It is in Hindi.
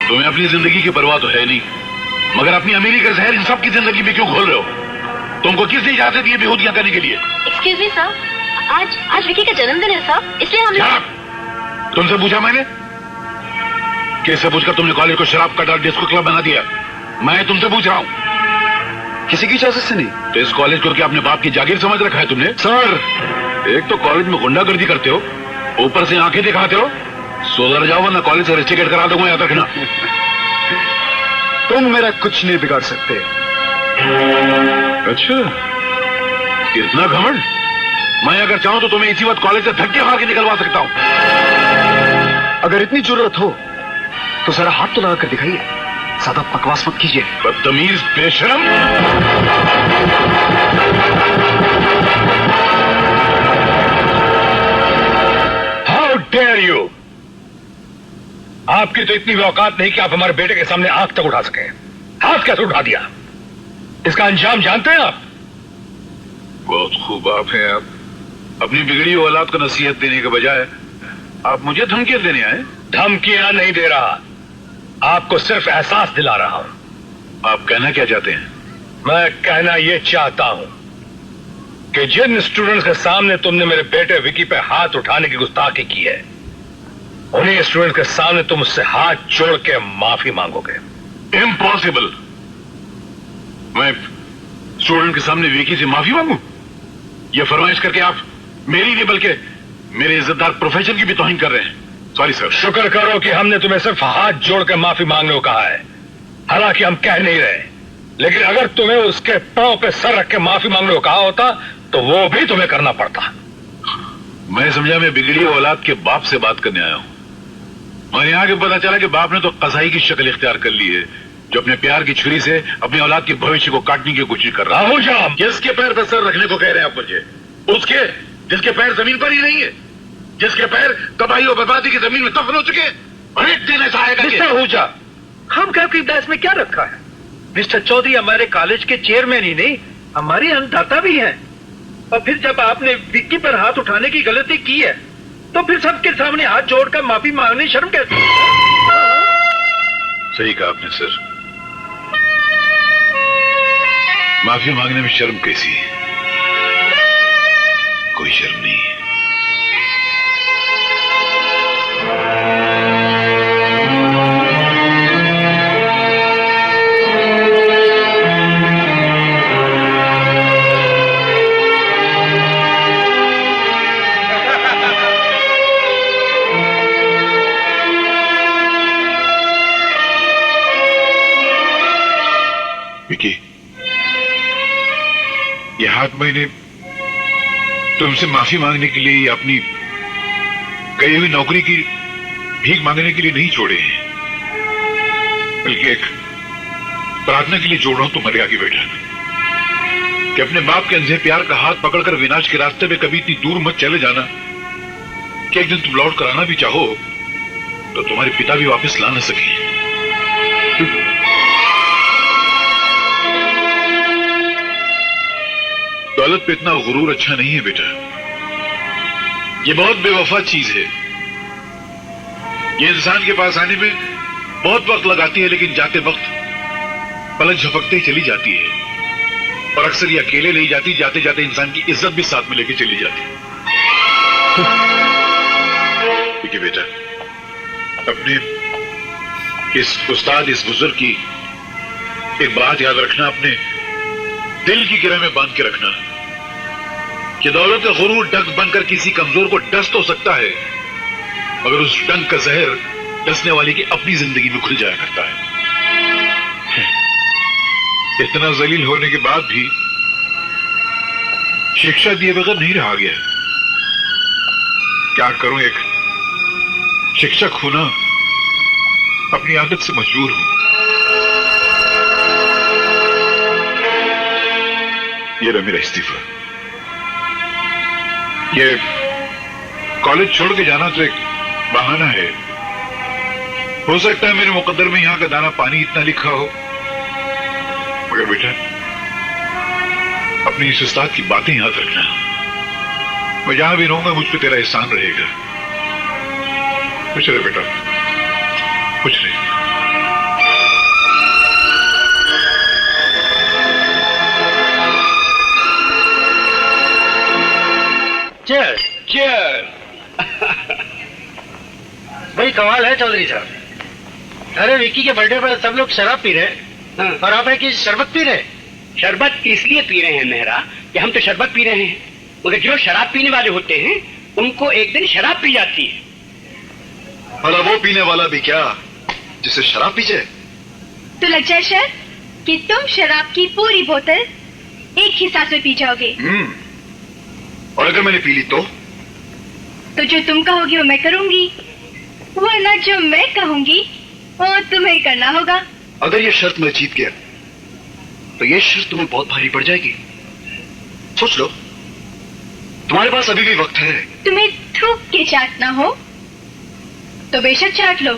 तुम्हें अपनी जिंदगी की परवाह तो है नहीं, मगर अपनी अमीरी का जहर इन सब की जिंदगी में क्यों घोल रहे हो? तुमको किसने इजाजत दी बेहूदियां करने के लिए? एक्सक्यूज मी साहब, आज विकी का जन्मदिन है साहब, इसलिए हमने तुमसे पूछा मैंने? किससे पूछकर तुमने कॉलेज को शराब का डाल डिस्को क्लब बना दिया? मैं तुमसे पूछ रहा हूँ। किसी की इजाजत से नहीं। तो इस कॉलेज को क्या अपने बाप की जागीर समझ रखा है तुमने? सर, एक तो कॉलेज में गुंडागर्दी करते हो, ऊपर से आंखें दिखाते हो। सुधर जाओ वरना कॉलेज से रेस्टिकेट करा दूंगा, याद रखना। तुम मेरा कुछ नहीं बिगाड़ सकते। अच्छा, इतना घमंड? मैं अगर चाहूं तो तुम्हें इसी वक्त कॉलेज से धक्के मार के निकलवा सकता हूं। अगर इतनी जरूरत हो तो जरा हाथ तो लगा कर दिखाइए, ज्यादा बकवास मत कीजिए। बदतमीज, बेशरम। How dare you! आपकी तो इतनी भी औकात नहीं कि आप हमारे बेटे के सामने आंख तक उठा सके। हाथ कैसे उठा दिया? इसका अंजाम जानते हैं आप? बहुत खूब आप हैं। आप अपनी बिगड़ी हुई औलाद को नसीहत देने के बजाय आप मुझे धमकियां देने आए। धमकियां नहीं दे रहा, आपको सिर्फ एहसास दिला रहा हूं। आप कहना क्या चाहते हैं? मैं कहना यह चाहता हूं कि जिन स्टूडेंट्स के सामने तुमने मेरे बेटे विकी पे हाथ उठाने की गुस्ताखी की है, उन्हीं स्टूडेंट्स के सामने तुम उससे हाथ जोड़ के माफी मांगोगे। इम्पॉसिबल। मैं स्टूडेंट के सामने विकी से माफी मांगू? यह फरमाइश करके आप मेरी नहीं बल्कि मेरे इज्जतदार प्रोफेशन की भी तौहीन कर रहे हैं। Sorry sir. शुक्र करो कि हमने तुम्हें सिर्फ हाथ जोड़ के माफी मांगने को कहा है, हालांकि हम कह नहीं रहे। लेकिन अगर तुम्हें उसके पांव पे सर रख के माफी मांगने को कहा होता तो वो भी तुम्हें करना पड़ता। मैं समझा मैं बिगड़ी औलाद के बाप से बात करने आया हूं, और यहां के पता चला कि बाप ने तो कसाई की शक्ल इख्तियार कर ली है, जो अपने प्यार की छुरी से अपनी औलाद के भविष्य को काटने की कोशिश कर रहा है। किसके पैर पर सर रखने को कह रहे हैं आप मुझे? उसके जिसके पैर जमीन पर ही नहीं है, जिसके पैर तबाही और बर्बादी की जमीन में दफन हो चुके हैं। और एक दिन ऐसा आएगा। मिस्टर आहूजा, हम आपकी बहस में क्या रखा है? मिस्टर चौधरी हमारे कॉलेज के चेयरमैन ही नहीं, हमारे अन्नदाता भी हैं। और फिर जब आपने विक्की पर हाथ उठाने की गलती की है तो फिर सबके सामने हाथ जोड़कर माफी मांगनी शर्म कैसे? सही कहा आपने सर, माफी मांगने में शर्म कैसी? कोई शर्म नहीं। विकी, यह हाथ मैंने तुमसे माफी मांगने के लिए, अपनी गई हुई नौकरी की भीख मांगने के लिए नहीं छोड़े हैं, बल्कि एक प्रार्थना के लिए जोड़ रहा हूं तुम्हारे आगे बैठा कि अपने बाप के अंधे प्यार का हाथ पकड़कर विनाश के रास्ते में कभी इतनी दूर मत चले जाना कि एक दिन तुम लौट कर आना भी चाहो तो तुम्हारे पिता भी वापस ला न सके। दौलत पे इतना गुरूर अच्छा नहीं है बेटा, ये बहुत बेवफा चीज है। ये इंसान के पास आने में बहुत वक्त लगाती है, लेकिन जाते वक्त पलक झपकते ही चली जाती है। और अक्सर ये अकेले ले जाती, जाते जाते इंसान की इज्जत भी साथ में लेके चली जाती है। देखिए बेटा, अपने इस उस्ताद, इस बुजुर्ग की एक बात याद रखना, अपने दिल की गिरह में बांध के रखना कि दौलत का गुरूर डंक बनकर किसी कमजोर को डस तो सकता है, मगर उस डंक का जहर डसने वाले की अपनी जिंदगी में खुल जाया करता है। इतना जलील होने के बाद भी शिक्षा दिए बगैर नहीं रहा गया। क्या करूं, एक शिक्षक होना अपनी आदत से मजबूर हूं। ये रहा मेरा इस्तीफा। ये कॉलेज छोड़ के जाना तो एक बहाना है। हो सकता है मेरे मुकद्दर में यहां का दाना पानी इतना लिखा हो, मगर बेटा अपनी इस उस्ताद की बातें याद रखना। मैं जहां भी रहूंगा मुझ पे तेरा एहसान रहेगा। कुछ रहे बेटा, कुछ नहीं। Chair chair. भाई कमाल है चौधरी साहब। अरे विक्की के बर्थडे पर सब लोग शराब पी रहे हैं और आप है कि शरबत पी रहे हैं। शरबत इसलिए पी रहे हैं मेहरा कि हम तो शरबत पी रहे हैं, मगर जो शराब पीने वाले होते हैं उनको एक दिन शराब पी जाती है। भला वो पीने वाला भी क्या जिसे शराब पी जाए? तो लग जाए शर्त कि तुम शराब की पूरी बोतल एक ही सांस में पी जाओगे। और अगर मैंने पी ली तो जो तुम कहोगी वो मैं करूंगी, वरना जो मैं कहूंगी वो तुम्हें करना होगा। अगर ये शर्त मैं जीत गया तो ये शर्त तुम्हें बहुत भारी पड़ जाएगी। सोच लो, तुम्हारे पास अभी भी वक्त है। तुम्हें थूक के चाटना हो तो बेशक चाट लो।